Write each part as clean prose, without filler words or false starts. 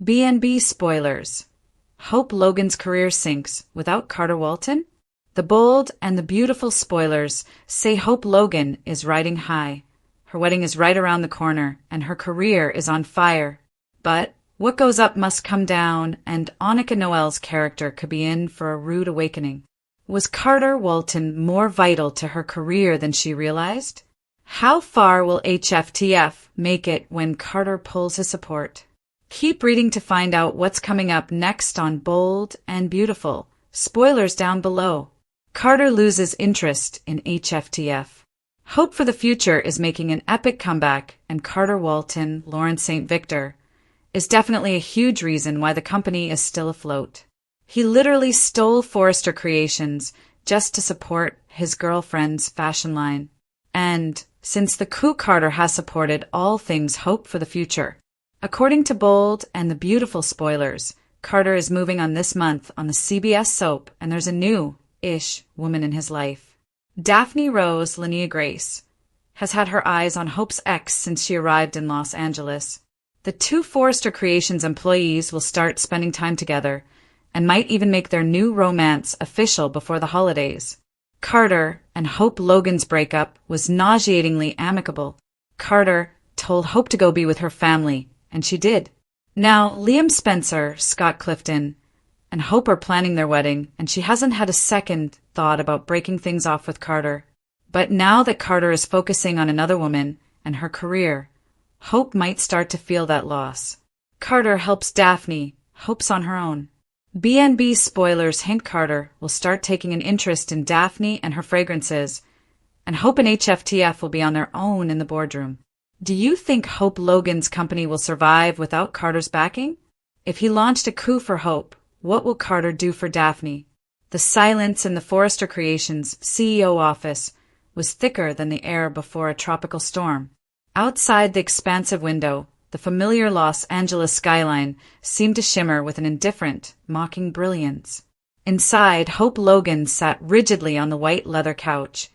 B&B spoilers. Hope Logan's career sinks without Carter Walton? The bold and the beautiful spoilers say Hope Logan is riding high. Her wedding is right around the corner, and her career is on fire. But what goes up must come down, and Annika Noel's character could be in for a rude awakening. Was Carter Walton more vital to her career than she realized? How far will HFTF make it when Carter pulls his support? Keep reading to find out what's coming up next on Bold and Beautiful. Spoilers down below. Carter loses interest in HFTF. Hope for the Future is making an epic comeback, and Carter Walton, Lawrence St. Victor, is definitely a huge reason why the company is still afloat. He literally stole Forrester Creations just to support his girlfriend's fashion line. And since the coup, Carter has supported all things Hope for the Future. According to Bold and the Beautiful spoilers, Carter is moving on this month on the CBS soap, and there's a new-ish woman in his life. Daphne Rose Linnea Grace has had her eyes on Hope's ex since she arrived in Los Angeles. The two Forrester Creations employees will start spending time together and might even make their new romance official before the holidays. Carter and Hope Logan's breakup was nauseatingly amicable. Carter told Hope to go be with her family, and she did. Now, Liam Spencer, Scott Clifton, and Hope are planning their wedding, and she hasn't had a second thought about breaking things off with Carter. But now that Carter is focusing on another woman and her career, Hope might start to feel that loss. Carter helps Daphne. Hope's on her own. B&B spoilers hint Carter will start taking an interest in Daphne and her fragrances, and Hope and HFTF will be on their own in the boardroom. Do you think Hope Logan's company will survive without Carter's backing? If he launched a coup for Hope, what will Carter do for Daphne? The silence in the Forrester Creations CEO office was thicker than the air before a tropical storm. Outside the expansive window, the familiar Los Angeles skyline seemed to shimmer with an indifferent, mocking brilliance. Inside, Hope Logan sat rigidly on the white leather couch,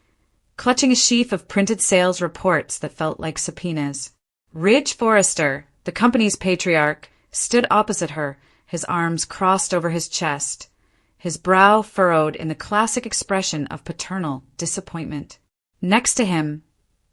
clutching a sheaf of printed sales reports that felt like subpoenas. Ridge Forrester, the company's patriarch, stood opposite her, his arms crossed over his chest, his brow furrowed in the classic expression of paternal disappointment. Next to him,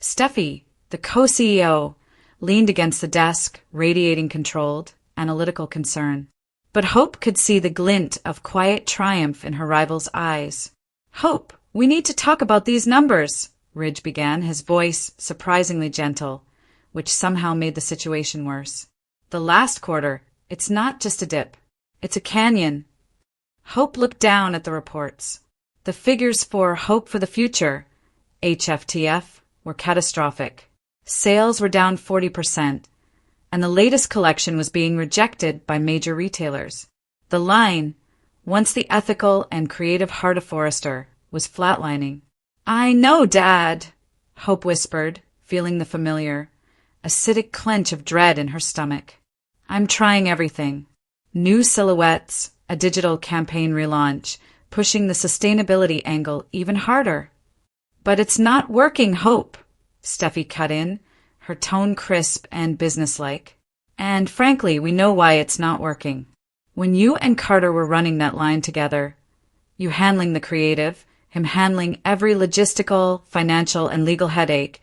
Steffi, the co-CEO, leaned against the desk, radiating controlled, analytical concern. But Hope could see the glint of quiet triumph in her rival's eyes. "Hope, we need to talk about these numbers," Ridge began, his voice surprisingly gentle, which somehow made the situation worse. "The last quarter, it's not just a dip. It's a canyon." Hope looked down at the reports. The figures for Hope for the Future, HFTF, were catastrophic. Sales were down 40%, and the latest collection was being rejected by major retailers. The line, once the ethical and creative heart of Forrester, was flatlining. "I know, Dad," Hope whispered, feeling the familiar, acidic clench of dread in her stomach. "I'm trying everything. New silhouettes, a digital campaign relaunch, pushing the sustainability angle even harder." "But it's not working, Hope," Steffi cut in, her tone crisp and businesslike. "And frankly, we know why it's not working. When you and Carter were running that line together, you handling the creative, him handling every logistical, financial, and legal headache,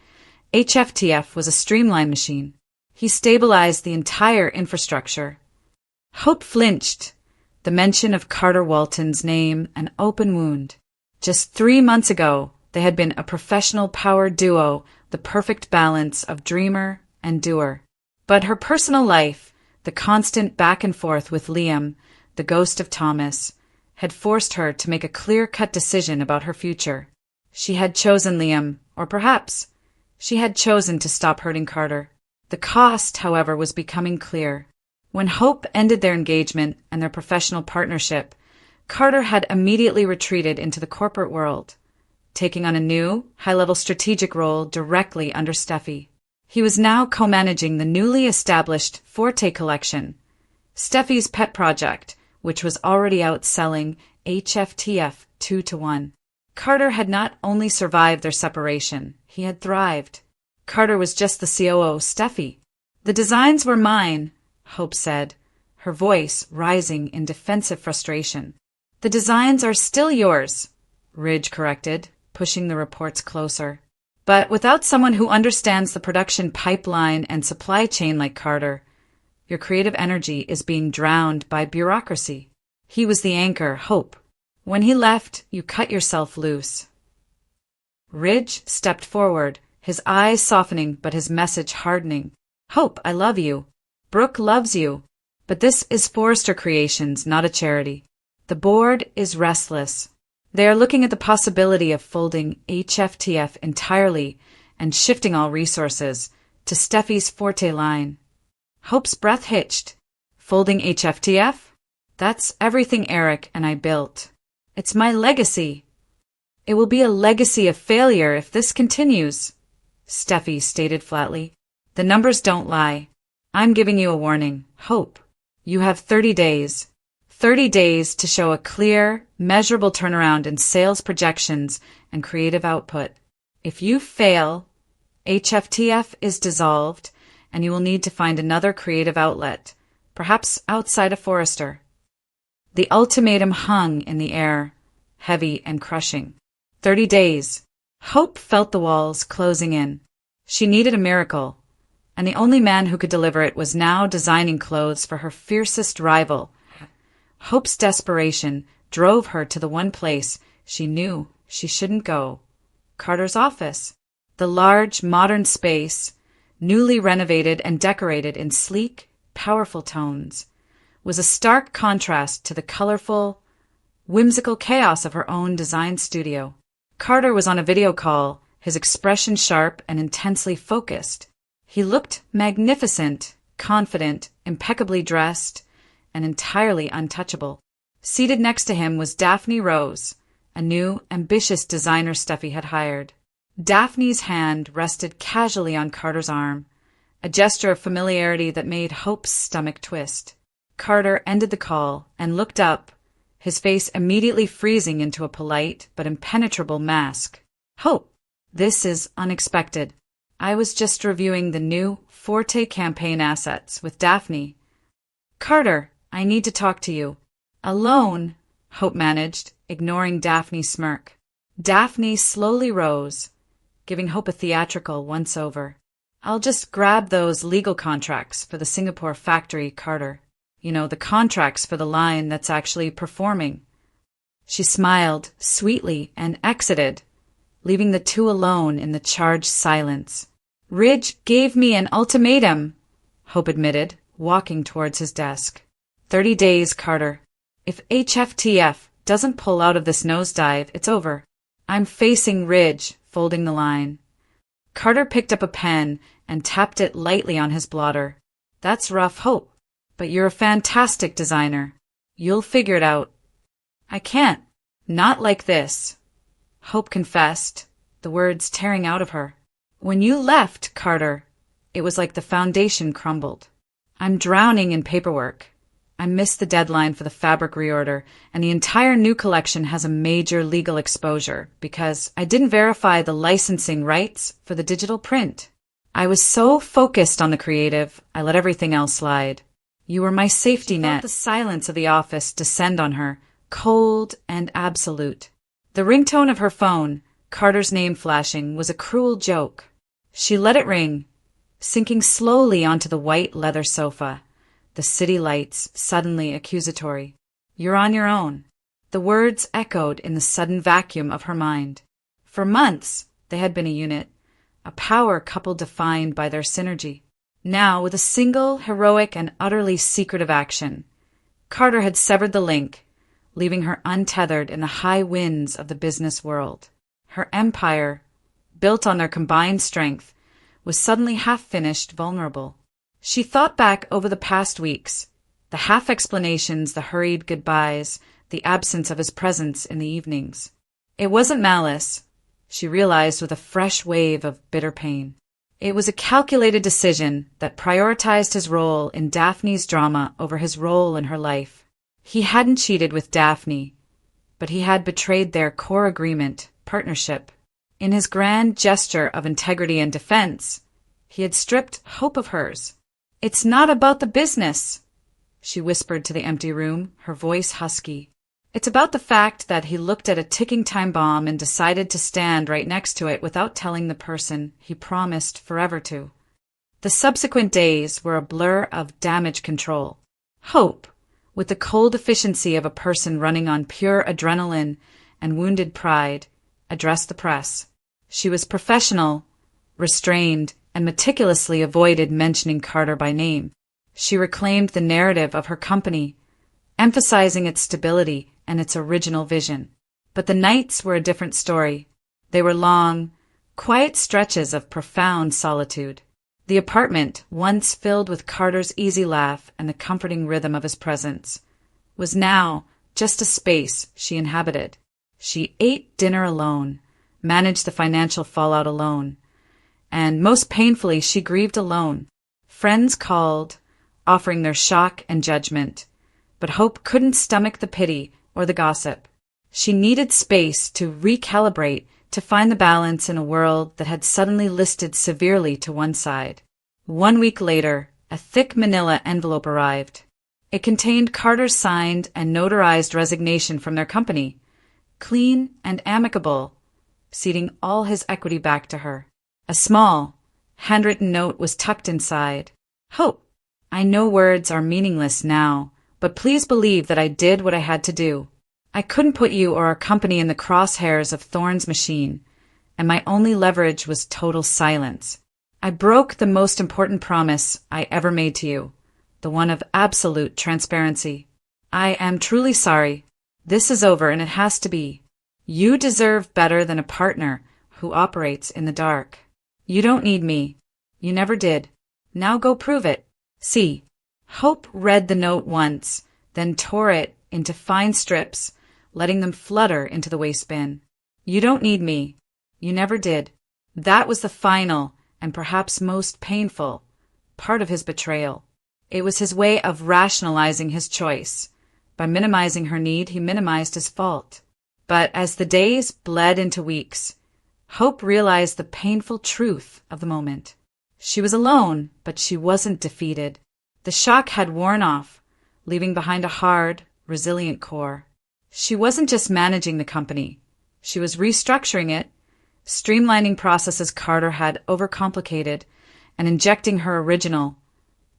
HFTF was a streamline machine. He stabilized the entire infrastructure." Hope flinched. The mention of Carter Walton's name an open wound. Just 3 months ago, they had been a professional power duo, the perfect balance of dreamer and doer. But her personal life, the constant back and forth with Liam, the ghost of Thomas, had forced her to make a clear-cut decision about her future. She had chosen Liam, or perhaps she had chosen to stop hurting Carter. The cost, however, was becoming clear. When Hope ended their engagement and their professional partnership, Carter had immediately retreated into the corporate world, taking on a new, high-level strategic role directly under Steffi. He was now co-managing the newly established Forte collection, Steffi's pet project, which was already outselling HFTF 2-1. Carter had not only survived their separation, he had thrived. Carter was just the COO, Steffi. "The designs were mine," Hope said, her voice rising in defensive frustration. "The designs are still yours," Ridge corrected, pushing the reports closer. "But without someone who understands the production pipeline and supply chain like Carter, your creative energy is being drowned by bureaucracy." He was the anchor, Hope. When he left, you cut yourself loose. Ridge stepped forward, his eyes softening but his message hardening. "Hope, I love you. Brooke loves you. But this is Forrester Creations, not a charity. The board is restless. They are looking at the possibility of folding HFTF entirely and shifting all resources to Steffi's Forte line." Hope's breath hitched. "Folding HFTF? That's everything Eric and I built. It's my legacy." "It will be a legacy of failure if this continues," Steffi stated flatly. "The numbers don't lie. I'm giving you a warning, Hope. You have 30 days. 30 days to show a clear, measurable turnaround in sales projections and creative output. If you fail, HFTF is dissolved, and you will need to find another creative outlet, perhaps outside of Forrester." The ultimatum hung in the air, heavy and crushing. 30 days. Hope felt the walls closing in. She needed a miracle, and the only man who could deliver it was now designing clothes for her fiercest rival. Hope's desperation drove her to the one place she knew she shouldn't go: Carter's office. The large, modern space, newly renovated and decorated in sleek, powerful tones, was a stark contrast to the colorful, whimsical chaos of her own design studio. Carter was on a video call, his expression sharp and intensely focused. He looked magnificent, confident, impeccably dressed, and entirely untouchable. Seated next to him was Daphne Rose, a new, ambitious designer Steffi had hired. Daphne's hand rested casually on Carter's arm, a gesture of familiarity that made Hope's stomach twist. Carter ended the call and looked up, his face immediately freezing into a polite but impenetrable mask. "Hope, this is unexpected. I was just reviewing the new Forte campaign assets with Daphne." "Carter, I need to talk to you." "Alone," Hope managed, ignoring Daphne's smirk. Daphne slowly rose, giving Hope a theatrical once-over. "I'll just grab those legal contracts for the Singapore factory, Carter. You know, the contracts for the line that's actually performing." She smiled sweetly and exited, leaving the two alone in the charged silence. "Ridge gave me an ultimatum," Hope admitted, walking towards his desk. 30 days, Carter. If HFTF doesn't pull out of this nosedive, it's over. I'm facing Ridge, folding the line. Carter picked up a pen and tapped it lightly on his blotter. "That's rough, Hope. But you're a fantastic designer. You'll figure it out." "I can't. Not like this," Hope confessed, the words tearing out of her. "When you left, Carter, it was like the foundation crumbled. I'm drowning in paperwork. I missed the deadline for the fabric reorder, and the entire new collection has a major legal exposure because I didn't verify the licensing rights for the digital print. I was so focused on the creative, I let everything else slide. You were my safety net." She felt the silence of the office descend on her, cold and absolute. The ringtone of her phone, Carter's name flashing, was a cruel joke. She let it ring, sinking slowly onto the white leather sofa, the city lights suddenly accusatory. "You're on your own." The words echoed in the sudden vacuum of her mind. For months, they had been a unit, a power couple defined by their synergy. Now, with a single, heroic, and utterly secretive action, Carter had severed the link, leaving her untethered in the high winds of the business world. Her empire, built on their combined strength, was suddenly half-finished, vulnerable. She thought back over the past weeks, the half-explanations, the hurried goodbyes, the absence of his presence in the evenings. It wasn't malice, she realized with a fresh wave of bitter pain. It was a calculated decision that prioritized his role in Daphne's drama over his role in her life. He hadn't cheated with Daphne, but he had betrayed their core agreement, partnership. In his grand gesture of integrity and defense, he had stripped hope of hers. "It's not about the business," she whispered to the empty room, her voice husky. It's about the fact that he looked at a ticking time bomb and decided to stand right next to it without telling the person he promised forever to. The subsequent days were a blur of damage control. Hope, with the cold efficiency of a person running on pure adrenaline and wounded pride, addressed the press. She was professional, restrained, and meticulously avoided mentioning Carter by name. She reclaimed the narrative of her company, emphasizing its stability and its original vision. But the nights were a different story. They were long, quiet stretches of profound solitude. The apartment, once filled with Carter's easy laugh and the comforting rhythm of his presence, was now just a space she inhabited. She ate dinner alone, managed the financial fallout alone, and most painfully she grieved alone. Friends called, offering their shock and judgment, but Hope couldn't stomach the pity or the gossip. She needed space to recalibrate, to find the balance in a world that had suddenly listed severely to one side. 1 week later, a thick manila envelope arrived. It contained Carter's signed and notarized resignation from their company, clean and amicable, ceding all his equity back to her. A small, handwritten note was tucked inside. Hope, I know words are meaningless now, but please believe that I did what I had to do. I couldn't put you or our company in the crosshairs of Thorne's machine, and my only leverage was total silence. I broke the most important promise I ever made to you, the one of absolute transparency. I am truly sorry. This is over, and it has to be. You deserve better than a partner who operates in the dark. You don't need me. You never did. Now go prove it. See. Hope read the note once, then tore it into fine strips, letting them flutter into the waste bin. You don't need me. You never did. That was the final, and perhaps most painful, part of his betrayal. It was his way of rationalizing his choice. By minimizing her need, he minimized his fault. But as the days bled into weeks, Hope realized the painful truth of the moment. She was alone, but she wasn't defeated. The shock had worn off, leaving behind a hard, resilient core. She wasn't just managing the company. She was restructuring it, streamlining processes Carter had overcomplicated, and injecting her original,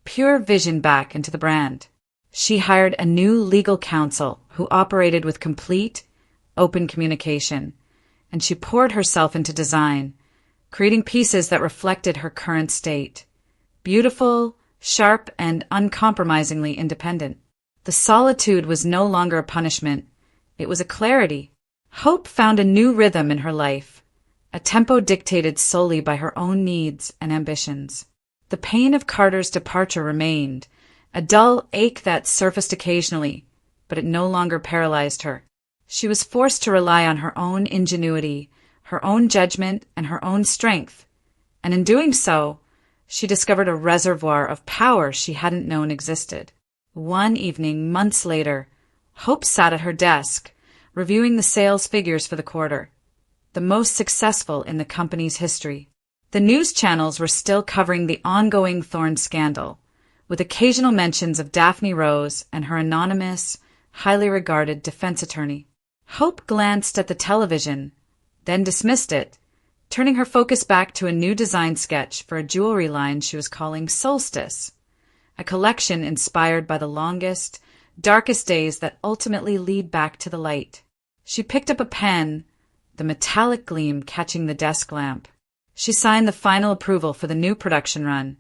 pure vision back into the brand. She hired a new legal counsel who operated with complete, open communication, and she poured herself into design, creating pieces that reflected her current state. Beautiful, sharp, and uncompromisingly independent. The solitude was no longer a punishment. It was a clarity. Hope found a new rhythm in her life, a tempo dictated solely by her own needs and ambitions. The pain of Carter's departure remained, a dull ache that surfaced occasionally, but it no longer paralyzed her. She was forced to rely on her own ingenuity, her own judgment, and her own strength, and in doing so, she discovered a reservoir of power she hadn't known existed. One evening, months later, Hope sat at her desk, reviewing the sales figures for the quarter, the most successful in the company's history. The news channels were still covering the ongoing Thorne scandal, with occasional mentions of Daphne Rose and her anonymous, highly regarded defense attorney. Hope glanced at the television, then dismissed it, turning her focus back to a new design sketch for a jewelry line she was calling Solstice, a collection inspired by the longest, darkest days that ultimately lead back to the light. She picked up a pen, the metallic gleam catching the desk lamp. She signed the final approval for the new production run,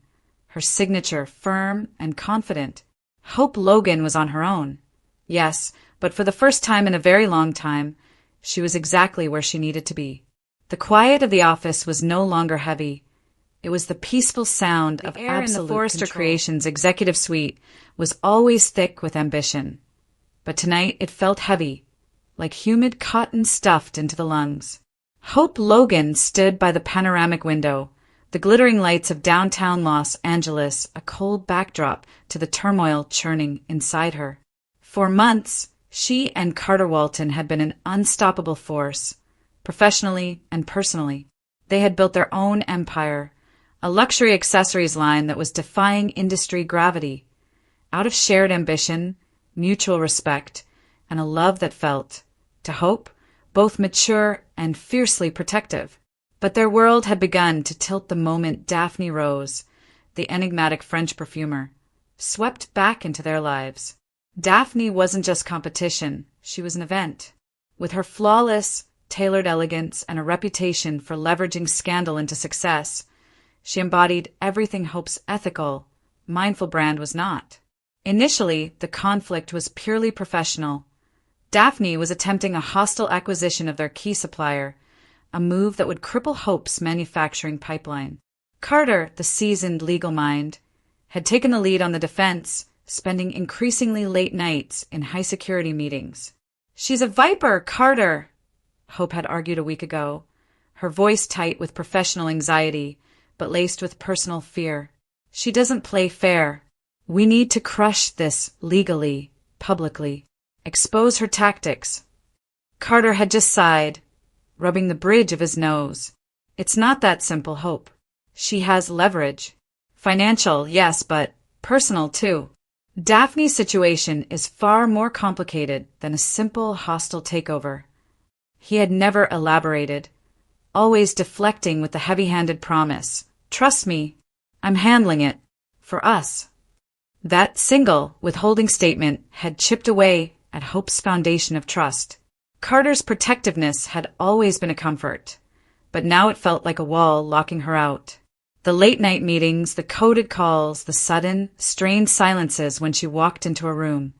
her signature firm and confident. Hope Logan was on her own. Yes, but for the first time in a very long time, she was exactly where she needed to be. The quiet of the office was no longer heavy. It was the peaceful sound of air absolute in the Forrester control. Creations executive suite was always thick with ambition. But tonight it felt heavy, like humid cotton stuffed into the lungs. Hope Logan stood by the panoramic window, the glittering lights of downtown Los Angeles a cold backdrop to the turmoil churning inside her. For months, she and Carter Walton had been an unstoppable force, professionally and personally. They had built their own empire, a luxury accessories line that was defying industry gravity. out of shared ambition, mutual respect, and a love that felt, to Hope, both mature and fiercely protective. But their world had begun to tilt the moment Daphne Rose, the enigmatic French perfumer, swept back into their lives. Daphne wasn't just competition, she was an event. With her flawless, tailored elegance and a reputation for leveraging scandal into success, she embodied everything Hope's ethical, mindful brand was not. Initially, the conflict was purely professional. Daphne was attempting a hostile acquisition of their key supplier, a move that would cripple Hope's manufacturing pipeline. Carter, the seasoned legal mind, had taken the lead on the defense, spending increasingly late nights in high-security meetings. "She's a viper, Carter," Hope had argued a week ago, her voice tight with professional anxiety, but laced with personal fear. "She doesn't play fair. We need to crush this legally, publicly, expose her tactics." Carter had just sighed, rubbing the bridge of his nose. "It's not that simple, Hope. She has leverage. Financial, yes, but personal too. Daphne's situation is far more complicated than a simple hostile takeover." He had never elaborated, always deflecting with the heavy-handed promise, "Trust me, I'm handling it. For us." That single, withholding statement had chipped away at Hope's foundation of trust. Carter's protectiveness had always been a comfort, but now it felt like a wall locking her out. The late-night meetings, the coded calls, the sudden, strained silences when she walked into a room.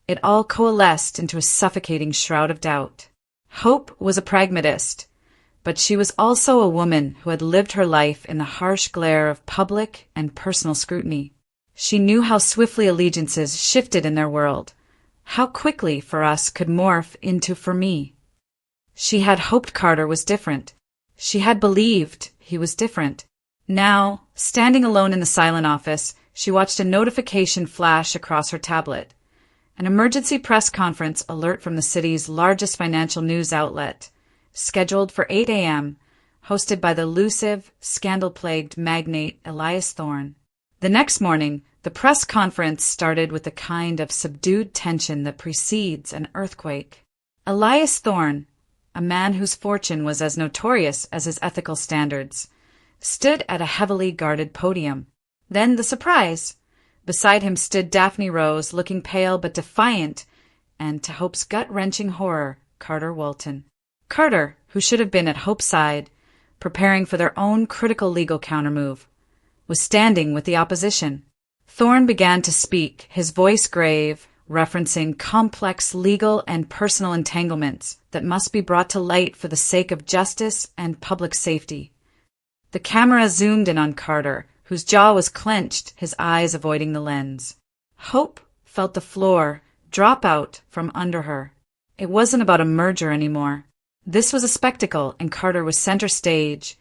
It all coalesced into a suffocating shroud of doubt. Hope was a pragmatist, but she was also a woman who had lived her life in the harsh glare of public and personal scrutiny. She knew how swiftly allegiances shifted in their world, how quickly for us could morph into for me. She had hoped Carter was different. She had believed he was different. Now, standing alone in the silent office, she watched a notification flash across her tablet. An emergency press conference alert from the city's largest financial news outlet, scheduled for 8 a.m., hosted by the elusive, scandal-plagued magnate Elias Thorne. The next morning, the press conference started with the kind of subdued tension that precedes an earthquake. Elias Thorne, a man whose fortune was as notorious as his ethical standards, stood at a heavily guarded podium. Then the surprise. Beside him stood Daphne Rose, looking pale but defiant, and to Hope's gut-wrenching horror, Carter Walton. Carter, who should have been at Hope's side, preparing for their own critical legal countermove, was standing with the opposition. Thorne began to speak, his voice grave, referencing complex legal and personal entanglements that must be brought to light for the sake of justice and public safety. The camera zoomed in on Carter, whose jaw was clenched, his eyes avoiding the lens. Hope felt the floor drop out from under her. It wasn't about a merger anymore. This was a spectacle, and Carter was center stage,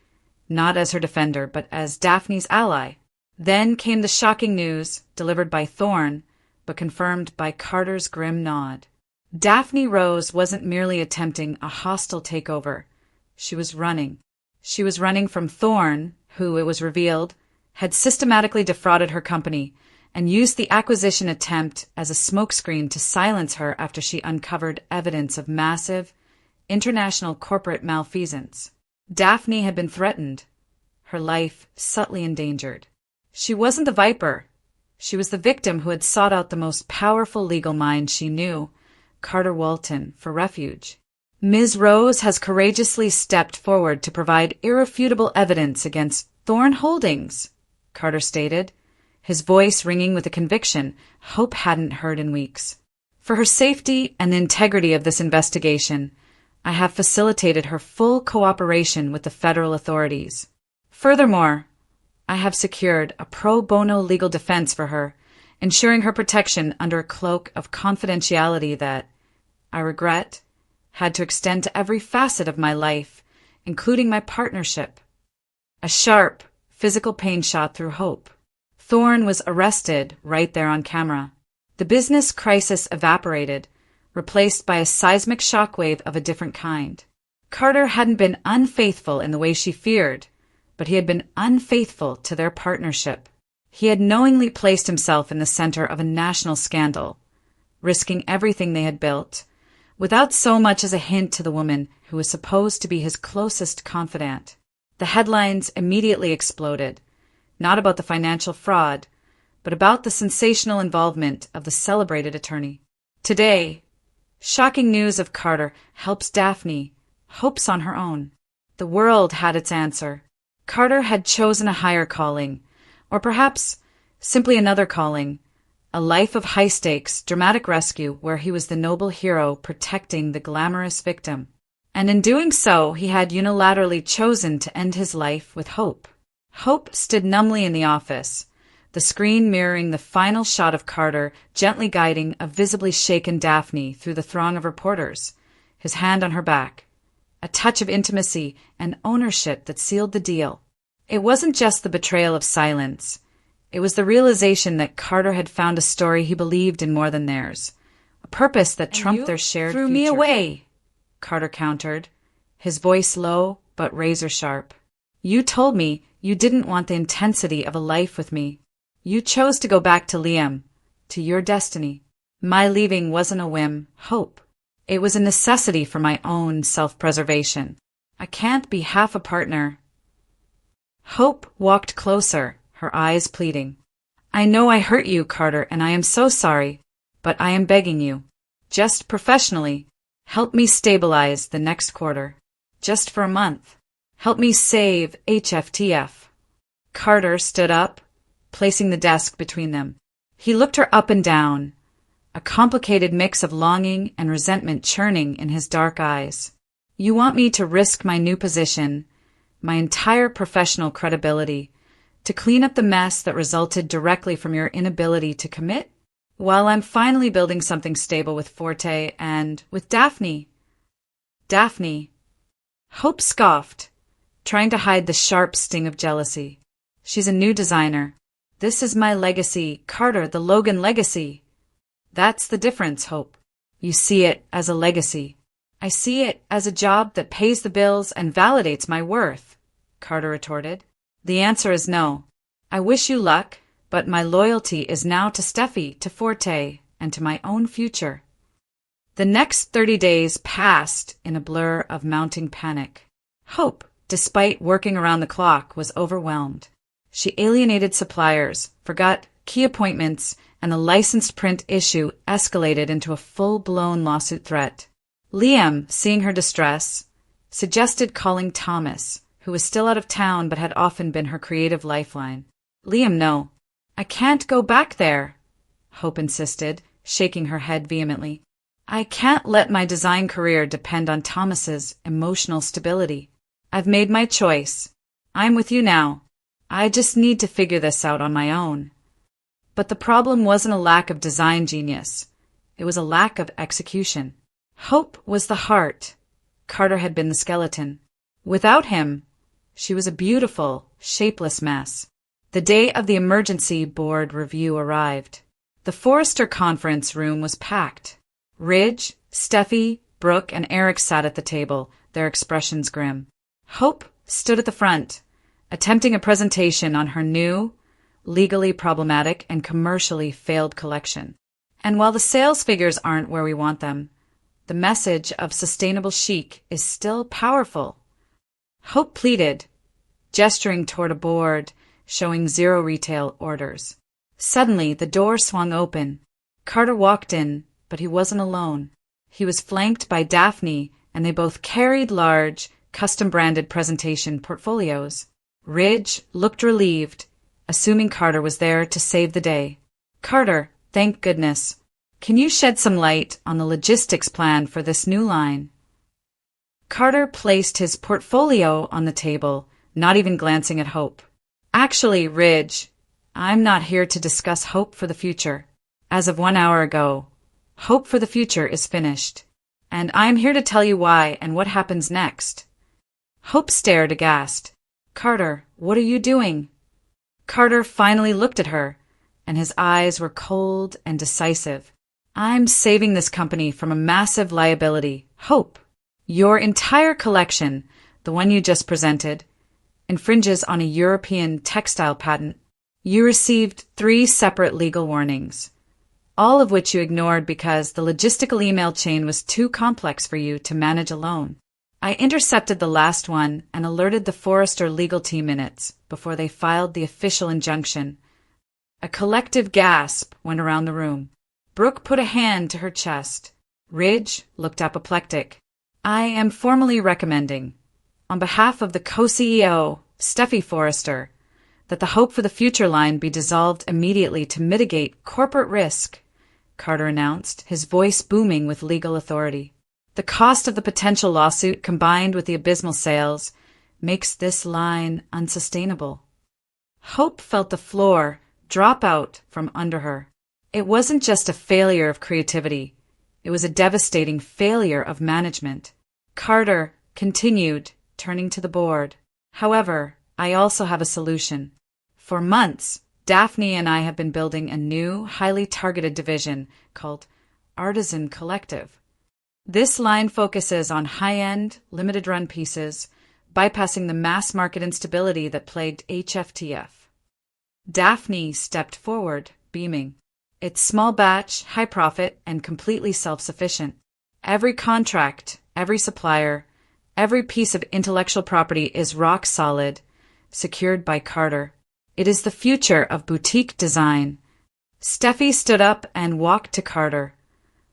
not as her defender, but as Daphne's ally. Then came the shocking news, delivered by Thorne, but confirmed by Carter's grim nod. Daphne Rose wasn't merely attempting a hostile takeover. She was running. She was running from Thorne, who, it was revealed, had systematically defrauded her company and used the acquisition attempt as a smokescreen to silence her after she uncovered evidence of massive, international corporate malfeasance. Daphne had been threatened, her life subtly endangered. She wasn't the viper. She was the victim who had sought out the most powerful legal mind she knew, Carter Walton, for refuge. Ms. Rose has courageously stepped forward to provide irrefutable evidence against Thorne Holdings, Carter stated, his voice ringing with a conviction Hope hadn't heard in weeks. For her safety and the integrity of this investigation, I have facilitated her full cooperation with the federal authorities. Furthermore, I have secured a pro bono legal defense for her, ensuring her protection under a cloak of confidentiality that, I regret, had to extend to every facet of my life, including my partnership. A sharp, physical pain shot through Hope. Thorne was arrested right there on camera. The business crisis evaporated, replaced by a seismic shockwave of a different kind. Carter hadn't been unfaithful in the way she feared, but he had been unfaithful to their partnership. He had knowingly placed himself in the center of a national scandal, risking everything they had built, without so much as a hint to the woman who was supposed to be his closest confidant. The headlines immediately exploded, not about the financial fraud, but about the sensational involvement of the celebrated attorney. Today, shocking news of Carter helps Daphne, hopes on her own. The world had its answer. Carter had chosen a higher calling, or perhaps simply another calling, a life of high-stakes, dramatic rescue where he was the noble hero protecting the glamorous victim. And in doing so, he had unilaterally chosen to end his life with Hope. Hope stood numbly in the office, the screen mirroring the final shot of Carter gently guiding a visibly shaken Daphne through the throng of reporters, his hand on her back. A touch of intimacy and ownership that sealed the deal. It wasn't just the betrayal of silence. It was the realization that Carter had found a story he believed in more than theirs, a purpose that trumped their shared future. "Threw me away," Carter countered, his voice low but razor-sharp. "You told me you didn't want the intensity of a life with me. You chose to go back to Liam, to your destiny. My leaving wasn't a whim, Hope. It was a necessity for my own self-preservation. I can't be half a partner." Hope walked closer, her eyes pleading. "I know I hurt you, Carter, and I am so sorry, but I am begging you, just professionally, help me stabilize the next quarter. Just for a month. Help me save HFTF. Carter stood up, placing the desk between them. He looked her up and down, a complicated mix of longing and resentment churning in his dark eyes. "You want me to risk my new position, my entire professional credibility, to clean up the mess that resulted directly from your inability to commit? While I'm finally building something stable with Forte and with Daphne." Daphne. Hope scoffed, trying to hide the sharp sting of jealousy. "She's a new designer. This is my legacy, Carter, the Logan legacy." "That's the difference, Hope. You see it as a legacy." "I see it as a job that pays the bills and validates my worth," Carter retorted. "The answer is no. I wish you luck, but my loyalty is now to Steffi, to Forte, and to my own future." The next 30 days passed in a blur of mounting panic. Hope, despite working around the clock, was overwhelmed. She alienated suppliers, forgot key appointments, and the licensed print issue escalated into a full-blown lawsuit threat. Liam, seeing her distress, suggested calling Thomas, who was still out of town but had often been her creative lifeline. "Liam, no. I can't go back there," Hope insisted, shaking her head vehemently. "I can't let my design career depend on Thomas's emotional stability. I've made my choice. I'm with you now. I just need to figure this out on my own." But the problem wasn't a lack of design genius. It was a lack of execution. Hope was the heart. Carter had been the skeleton. Without him, she was a beautiful, shapeless mess. The day of the emergency board review arrived. The Forrester conference room was packed. Ridge, Steffi, Brooke, and Eric sat at the table, their expressions grim. Hope stood at the front, attempting a presentation on her new, legally problematic and commercially failed collection. And while the sales figures aren't where we want them, the message of sustainable chic is still powerful. Hope pleaded, gesturing toward a board showing 0 retail orders. Suddenly, the door swung open. Carter walked in, but he wasn't alone. He was flanked by Daphne, and they both carried large, custom-branded presentation portfolios. Ridge looked relieved, assuming Carter was there to save the day. "Carter, thank goodness. Can you shed some light on the logistics plan for this new line?" Carter placed his portfolio on the table, not even glancing at Hope. "Actually, Ridge, I'm not here to discuss Hope for the future. As of 1 hour ago, Hope for the future is finished. And I'm here to tell you why and what happens next." Hope stared aghast. "Carter, what are you doing?" Carter finally looked at her, and his eyes were cold and decisive. "I'm saving this company from a massive liability, Hope. Your entire collection, the one you just presented, infringes on a European textile patent. You received 3 separate legal warnings, all of which you ignored because the logistical email chain was too complex for you to manage alone. I intercepted the last one and alerted the Forrester legal team minutes before they filed the official injunction. A collective gasp went around the room. Brooke put a hand to her chest. Ridge looked apoplectic. I am formally recommending, on behalf of the co-CEO, Steffi Forrester, that the Hope for the Future line be dissolved immediately to mitigate corporate risk, Carter announced, his voice booming with legal authority. The cost of the potential lawsuit combined with the abysmal sales makes this line unsustainable. Hope felt the floor drop out from under her. It wasn't just a failure of creativity. It was a devastating failure of management. Carter continued, turning to the board. However, I also have a solution. For months, Daphne and I have been building a new, highly targeted division called Artisan Collective. This line focuses on high-end, limited-run pieces, bypassing the mass-market instability that plagued HFTF. Daphne stepped forward, beaming. It's small batch, high profit, and completely self-sufficient. Every contract, every supplier, every piece of intellectual property is rock solid, secured by Carter. It is the future of boutique design. Steffi stood up and walked to Carter,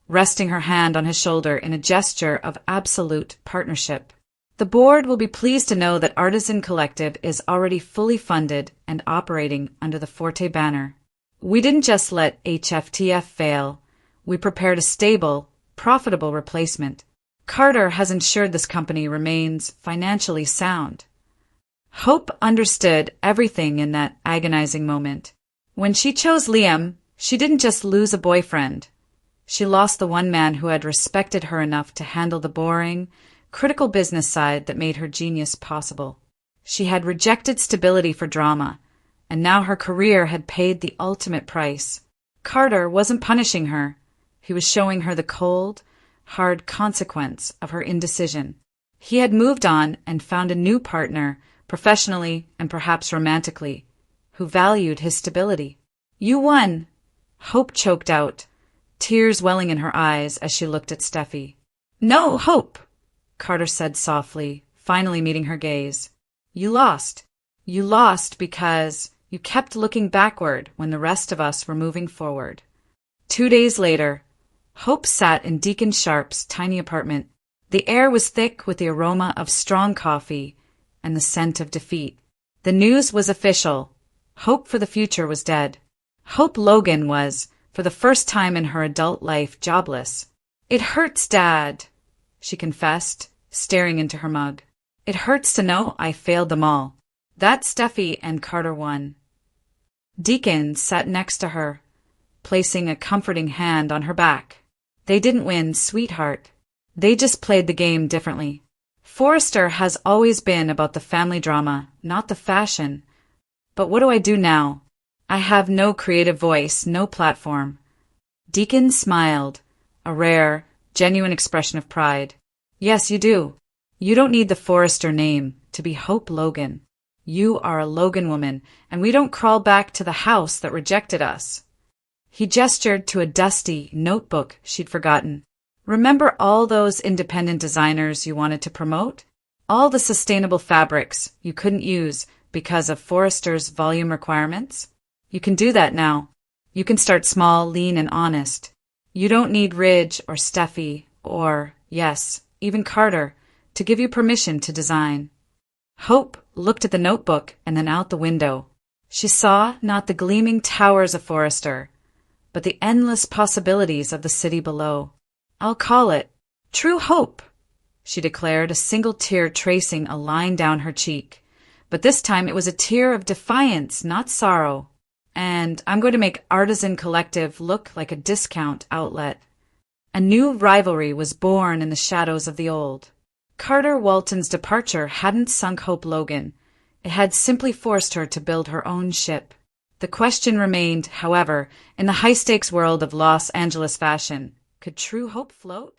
resting her hand on his shoulder in a gesture of absolute partnership. The board will be pleased to know that Artisan Collective is already fully funded and operating under the Forte banner. We didn't just let HFTF fail. We prepared a stable, profitable replacement. Carter has ensured this company remains financially sound. Hope understood everything in that agonizing moment. When she chose Liam, she didn't just lose a boyfriend. She lost the one man who had respected her enough to handle the boring, critical business side that made her genius possible. She had rejected stability for drama, and now her career had paid the ultimate price. Carter wasn't punishing her. He was showing her the cold, hard consequence of her indecision. He had moved on and found a new partner, professionally and perhaps romantically, who valued his stability. You won, Hope choked out, tears welling in her eyes as she looked at Steffi. No, Hope, Carter said softly, finally meeting her gaze. You lost. You lost because you kept looking backward when the rest of us were moving forward. 2 days later, Hope sat in Deacon Sharp's tiny apartment. The air was thick with the aroma of strong coffee and the scent of defeat. The news was official. Hope for the Future was dead. Hope Logan was, for the first time in her adult life, jobless. It hurts, Dad, she confessed, staring into her mug. It hurts to know I failed them all. That Steffi and Carter won. Deacon sat next to her, placing a comforting hand on her back. They didn't win, sweetheart. They just played the game differently. Forrester has always been about the family drama, not the fashion. But what do I do now? I have no creative voice, no platform. Deacon smiled, a rare, genuine expression of pride. Yes, you do. You don't need the Forrester name to be Hope Logan. You are a Logan woman, and we don't crawl back to the house that rejected us. He gestured to a dusty notebook she'd forgotten. Remember all those independent designers you wanted to promote? All the sustainable fabrics you couldn't use because of Forrester's volume requirements? You can do that now. You can start small, lean, and honest. You don't need Ridge or Steffi or, yes, even Carter to give you permission to design. Hope looked at the notebook and then out the window. She saw not the gleaming towers of Forrester, but the endless possibilities of the city below. I'll call it True Hope, she declared, a single tear tracing a line down her cheek. But this time it was a tear of defiance, not sorrow. And I'm going to make Artisan Collective look like a discount outlet. A new rivalry was born in the shadows of the old. Carter Walton's departure hadn't sunk Hope Logan. It had simply forced her to build her own ship. The question remained, however, in the high-stakes world of Los Angeles fashion, could True Hope float?